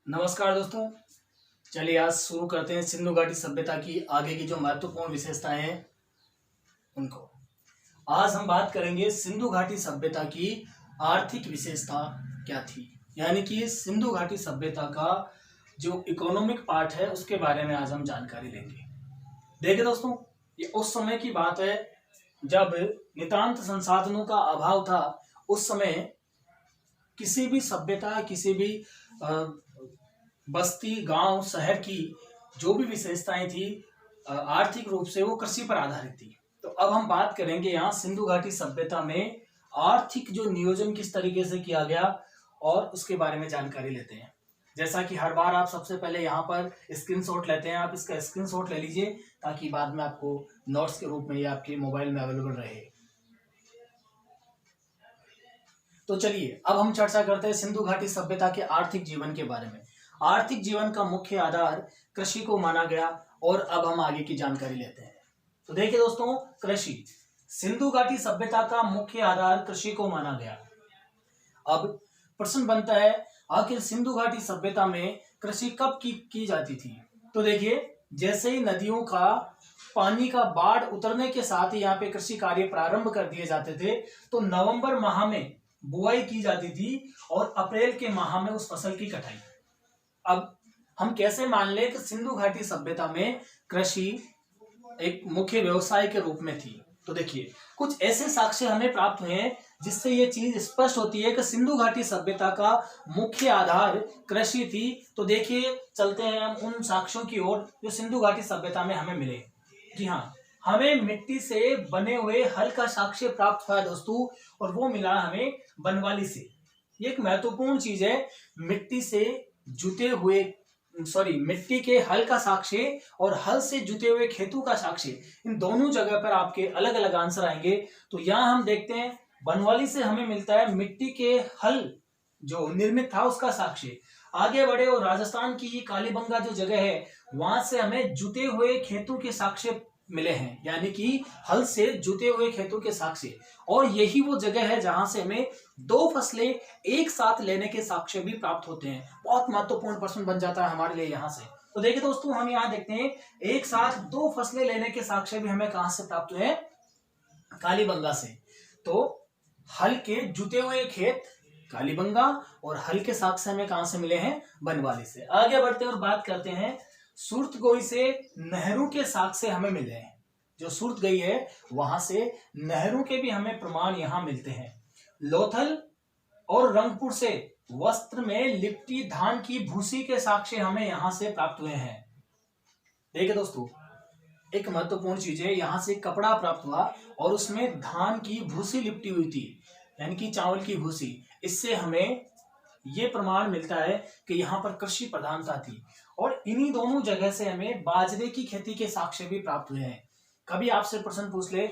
नमस्कार दोस्तों। चलिए आज शुरू करते हैं सिंधु घाटी सभ्यता की आगे की जो महत्वपूर्ण विशेषताएं हैं उनको। आज हम बात करेंगे सिंधु घाटी सभ्यता की आर्थिक विशेषता क्या थी, यानी कि सिंधु घाटी सभ्यता का जो इकोनॉमिक पार्ट है उसके बारे में आज हम जानकारी लेंगे। देखिए दोस्तों, ये उस समय की बात है जब नितांत संसाधनों का अभाव था। उस समय किसी भी सभ्यता, किसी भी बस्ती, गांव, शहर की जो भी विशेषताएं थी आर्थिक रूप से वो कृषि पर आधारित थी। तो अब हम बात करेंगे यहाँ सिंधु घाटी सभ्यता में आर्थिक जो नियोजन किस तरीके से किया गया और उसके बारे में जानकारी लेते हैं। जैसा कि हर बार आप सबसे पहले यहाँ पर स्क्रीनशॉट लेते हैं, आप इसका स्क्रीनशॉट ले लीजिए ताकि बाद में आपको नोट्स के रूप में ये आपके मोबाइल में अवेलेबल रहे। तो चलिए अब हम चर्चा करते हैं सिंधु घाटी सभ्यता के आर्थिक जीवन के बारे में। आर्थिक जीवन का मुख्य आधार कृषि को माना गया और अब हम आगे की जानकारी लेते हैं। तो देखिए दोस्तों, कृषि, सिंधु घाटी सभ्यता का मुख्य आधार कृषि को माना गया। अब प्रश्न बनता है, आखिर सिंधु घाटी सभ्यता में कृषि कब की जाती थी? तो देखिए, जैसे ही नदियों का पानी का बाढ़ उतरने के साथ ही यहाँ पे कृषि कार्य प्रारंभ कर दिए जाते थे। तो नवंबर माह में बुआई की जाती थी और अप्रैल के माह में उस फसल की कटाई। अब हम कैसे मान ले कि सिंधु घाटी सभ्यता में कृषि एक मुख्य व्यवसाय के रूप में थी? तो देखिए, कुछ ऐसे साक्ष्य हमें प्राप्त हुए हैं जिससे ये चीज स्पष्ट होती है कि सिंधु घाटी सभ्यता का मुख्य आधार कृषि थी। तो देखिए, चलते हैं हम उन साक्ष्यों की ओर जो सिंधु घाटी सभ्यता में हमें मिले। जी हाँ, हमें मिट्टी से बने हुए हल का साक्ष्य प्राप्त हुआ दोस्तों, और वो मिला हमें बनवाली से। ये एक महत्वपूर्ण चीज है, मिट्टी से जुते हुए मिट्टी के हल का साक्ष्य और हल से जुते हुए खेतों का साक्ष्य, इन दोनों जगह पर आपके अलग अलग आंसर आएंगे। तो यहाँ हम देखते हैं बनवाली से हमें मिलता है मिट्टी के हल जो निर्मित था उसका साक्ष्य। आगे बढ़े और राजस्थान की कालीबंगा जो जगह है वहां से हमें जुते हुए खेतों के साक्ष्य मिले हैं, यानी कि हल से जुते हुए खेतों के साक्ष्य। और यही वो जगह है जहां से हमें दो फसलें एक साथ लेने के साक्ष्य भी प्राप्त होते हैं। बहुत महत्वपूर्ण प्रश्न बन जाता है हमारे लिए यहाँ से। तो देखिए दोस्तों, हम यहाँ देखते हैं एक साथ दो फसलें लेने के साक्ष्य भी हमें कहां से प्राप्त हुए हैं? कालीबंगा से। तो हल के जुते हुए खेत कालीबंगा और हल के साक्ष्य हमें कहां से मिले हैं? बनवाली से। आगे बढ़ते हैं और बात करते हैं सुरतगोई से नहरों के साक्ष्य हमें मिले हैं। जो सुरतगई है वहां से नहरों के भी हमें प्रमाण यहां मिलते हैं। लोथल और रंगपुर से वस्त्र में लिपटी धान की भूसी के साक्ष्य हमें यहां से प्राप्त हुए हैं। देखिए दोस्तों, एक महत्वपूर्ण चीज है, यहां से कपड़ा प्राप्त हुआ और उसमें धान की भूसी लिपटी हुई थी, यानी कि चावल की भूसी। इससे हमें ये प्रमाण मिलता है कि यहाँ पर कृषि प्रधानता थी। और इन्हीं दोनों जगह से हमें बाजरे की खेती के साक्ष्य भी प्राप्त हुए हैं। कभी आपसे प्रश्न पूछ ले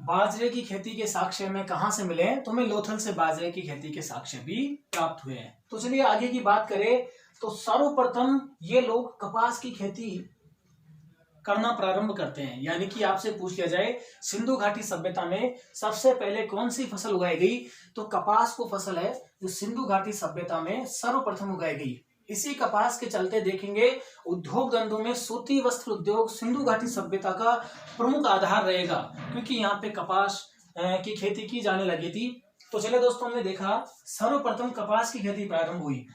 बाजरे की खेती के साक्ष्य में कहां से मिले हैं, तो हमें लोथल से बाजरे की खेती के साक्ष्य भी प्राप्त हुए हैं। तो चलिए आगे की बात करें तो सर्वप्रथम ये लोग कपास की खेती करना प्रारंभ करते हैं। यानी कि आपसे पूछ लिया जाए सिंधु घाटी सभ्यता में सबसे पहले कौन सी फसल उगाई गई, तो कपास को फसल है जो सिंधु घाटी सभ्यता में सर्वप्रथम उगाई गई। इसी कपास के चलते देखेंगे उद्योग धंधों में सूती वस्त्र उद्योग सिंधु घाटी सभ्यता का प्रमुख आधार रहेगा, क्योंकि यहाँ पे कपास की खेती की जाने लगी थी। तो चले दोस्तों, हमने देखा सर्वप्रथम कपास की खेती प्रारंभ हुई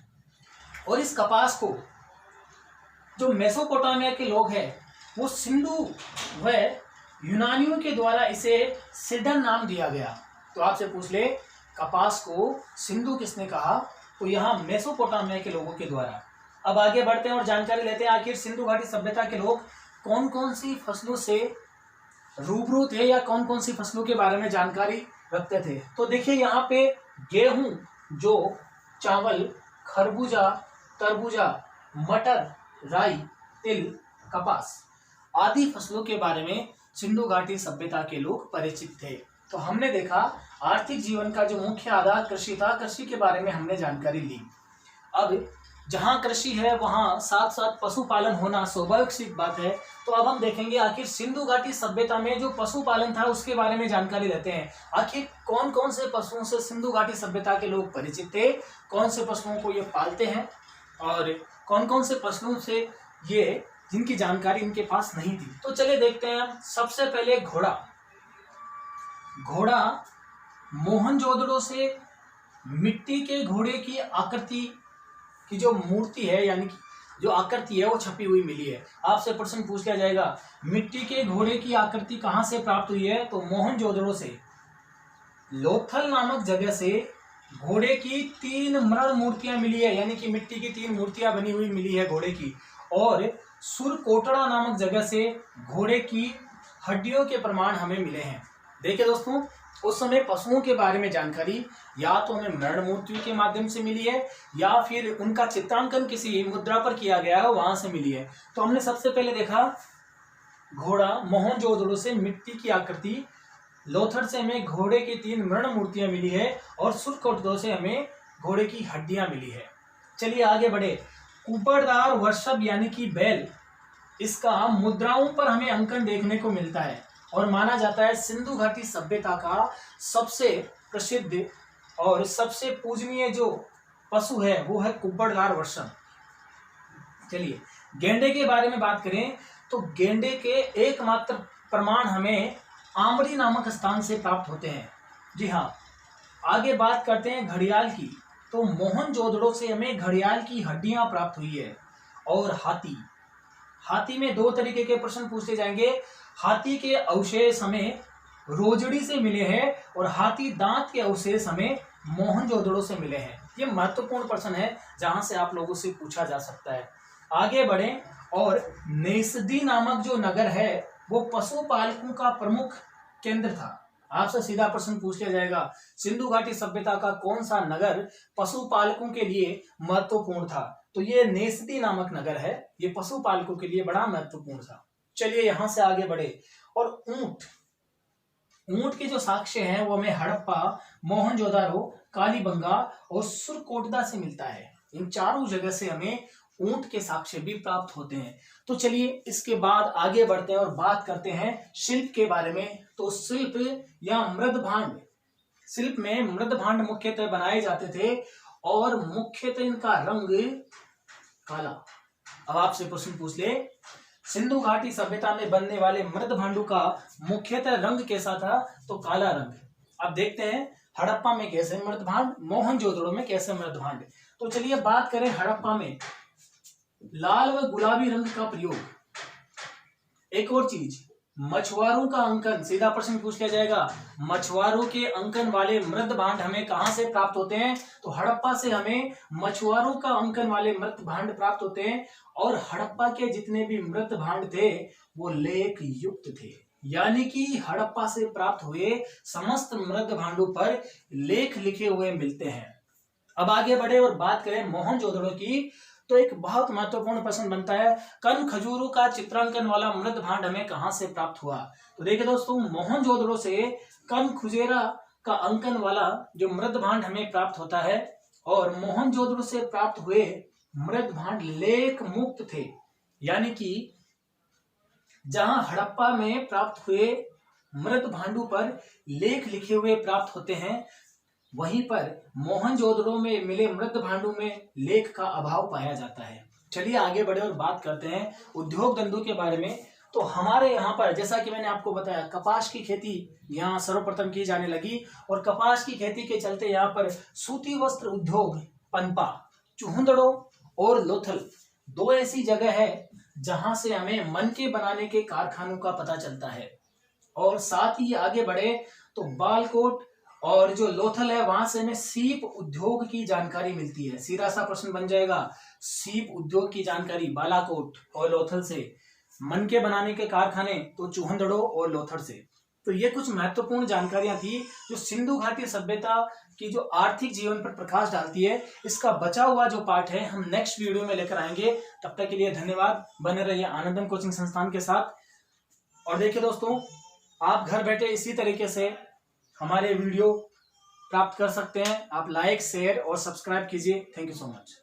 और इस कपास को जो मेसोपोटामिया के लोग हैं वो सिंधु व यूनानियों के द्वारा इसे सिडन नाम दिया गया। तो आपसे पूछ ले कपास को सिंधु किसने कहा, तो यहाँ मेसोपोटामिया के लोगों के द्वारा। अब आगे बढ़ते हैं और जानकारी लेते हैं आखिर सिंधु घाटी सभ्यता के लोग कौन कौन सी फसलों से रूबरू थे या कौन कौन सी फसलों के बारे में जानकारी रखते थे। तो देखिए यहाँ पे गेहूं, जौ, चावल, खरबूजा, तरबूजा, मटर, राई, तिल, कपास आदि फसलों के बारे में सिंधु घाटी सभ्यता के लोग परिचित थे। तो हमने देखा आर्थिक जीवन का जो मुख्य आधार कृषि था, कृषि के बारे में हमने जानकारी ली। अब जहां कृषि है वहां साथ साथ पशुपालन होना स्वाभाविक सी बात है। तो अब हम देखेंगे आखिर सिंधु घाटी सभ्यता में जो पशुपालन था उसके बारे में जानकारी लेते हैं। आखिर कौन कौन से पशुओं से सिंधु घाटी सभ्यता के लोग परिचित थे, कौन से पशुओं को ये पालते हैं। और कौन कौन से प्रश्नों से ये जिनकी जानकारी इनके पास नहीं थी। तो चलिए देखते हैं हम। सबसे पहले घोड़ा मोहनजोदड़ो से मिट्टी के घोड़े की आकृति की जो मूर्ति है, यानी कि जो आकृति है वो छपी हुई मिली है। आपसे प्रश्न पूछ लिया जाएगा मिट्टी के घोड़े की आकृति कहाँ से प्राप्त हुई है, तो मोहनजोदड़ो से लोथल नामक जगह से घोड़े की 3 मृण मूर्तियां मिली है, यानी कि मिट्टी की 3 मूर्तियां बनी हुई मिली है घोड़े की। और सुरकोटड़ा नामक जगह से घोड़े की हड्डियों के प्रमाण हमें मिले हैं। देखिए दोस्तों, उस समय पशुओं के बारे में जानकारी या तो हमें मृण मूर्तियों के माध्यम से मिली है या फिर उनका चित्रांकन किसी मुद्रा पर किया गया है वहां से मिली है। तो हमने सबसे पहले देखा घोड़ा मोहनजोदड़ो से मिट्टी की आकृति, लोथल से हमें घोड़े की 3 मृण मूर्तियां मिली है और सुरकोटड़ा से हमें घोड़े की हड्डियां मिली है। चलिए आगे बढ़े। कुबड़दार वृषभ यानी कि बैल, इसका मुद्राओं पर हमें अंकन देखने को मिलता है और माना जाता है सिंधु घाटी सभ्यता का सबसे प्रसिद्ध और सबसे पूजनीय जो पशु है वो है कुबड़दार वृषभ। चलिए गेंडे के बारे में बात करें तो गेंडे के एकमात्र प्रमाण हमें आमरी नामक स्थान से प्राप्त होते हैं। जी हाँ, आगे बात करते हैं घड़ियाल की। तो मोहनजोदड़ो से हमें घड़ियाल की हड्डियां प्राप्त हुई है। और हाथी में 2 तरीके के प्रश्न पूछे जाएंगे। हाथी के अवशेष हमें रोजड़ी से मिले हैं और हाथी दांत के अवशेष हमें मोहनजोदड़ो से मिले हैं। ये महत्वपूर्ण प्रश्न है जहां से आप लोगों से पूछा जा सकता है। आगे बढ़ें। और नेसदी नामक जो नगर है वो पशुपालकों का प्रमुख केंद्र था। आपसे सीधा प्रश्न पूछ लिया जाएगा सिंधु घाटी सभ्यता का कौन सा नगर पशुपालकों के लिए महत्वपूर्ण था, तो ये नेसदी नामक नगर है। ये पशुपालकों के लिए बड़ा महत्वपूर्ण था। चलिए यहां से आगे बढ़े। और ऊंट के जो साक्ष्य हैं वो हमें हड़प्पा, मोहनजोदड़ो, कालीबंगा और सुरकोटड़ा से मिलता है। इन चारों जगह से हमें ऊंट के साक्ष्य भी प्राप्त होते हैं। तो चलिए इसके बाद आगे बढ़ते हैं और बात करते हैं शिल्प के बारे में। तो शिल्प या मृदभांड, शिल्प में मृदभांड मुख्यतः बनाए जाते थे और मुख्यतः इनका रंग काला। अब आपसे प्रश्न पूछ ले सिंधु घाटी सभ्यता में बनने वाले मृदभांडों का मुख्यतः रंग कैसा था, तो काला रंग। अब देखते हैं हड़प्पा में कैसे मृदभांड, मोहनजोदड़ो में कैसे मृदभांड। तो चलिए बात करें हड़प्पा में लाल व गुलाबी रंग का प्रयोग। एक और चीज, मछुआरों का अंकन, सीधा प्रश्न पूछ लिया जाएगा मछुआरों के अंकन वाले मृदभांड हमें कहां से प्राप्त होते हैं, तो हड़प्पा से हमें मछुआरों का अंकन वाले मृदभांड प्राप्त होते हैं। और हड़प्पा के जितने भी मृदभांड थे वो लेख युक्त थे, यानी कि हड़प्पा से प्राप्त हुए समस्त मृदभांडों पर लेख लिखे हुए मिलते हैं। अब आगे बढ़े और बात करें मोहनजोदड़ो की, तो एक बहुत महत्वपूर्ण प्रश्न बनता है कन खजूरों का चित्रांकन वाला मृदभांड हमें कहां से प्राप्त हुआ। तो देखिए दोस्तों, मोहनजोदड़ो से कन खुजेरा का अंकन वाला जो मृदभांड हमें प्राप्त होता है। और मोहनजोदड़ो से प्राप्त हुए मृदभांड लेख मुक्त थे, यानी कि जहां हड़प्पा में प्राप्त हुए मृदभांडों पर लेख लिखे हुए प्राप्त होते हैं, वहीं पर मोहनजोदड़ो में मिले मृदभांडों में लेख का अभाव पाया जाता है। चलिए आगे बढ़े और बात करते हैं उद्योग धंधों के बारे में। तो हमारे यहाँ पर जैसा कि मैंने आपको बताया कपास की खेती यहाँ सर्वप्रथम की जाने लगी और कपास की खेती के चलते यहाँ पर सूती वस्त्र उद्योग पनपा, चूहंदड़ो और लोथल 2 ऐसी जगह है जहां से हमें मनके बनाने के कारखानों का पता चलता है। और साथ ही आगे बढ़े तो बालकोट और जो लोथल है वहां से हमें सीप उद्योग की जानकारी मिलती है। सीधा सा प्रश्न बन जाएगा सीप उद्योग की जानकारी बालाकोट और लोथल से, मनके बनाने के कारखाने तो चूहंदड़ो और लोथल से। तो ये कुछ महत्वपूर्ण जानकारियां थी जो सिंधु घाटी सभ्यता की जो आर्थिक जीवन पर प्रकाश डालती है। इसका बचा हुआ जो पार्ट है हम नेक्स्ट वीडियो में लेकर आएंगे। तब तक के लिए धन्यवाद। बने रहिए आनंदम कोचिंग संस्थान के साथ। और देखिए दोस्तों, आप घर बैठे इसी तरीके से हमारे वीडियो प्राप्त कर सकते हैं। आप लाइक, शेयर और सब्सक्राइब कीजिए। Thank you so much.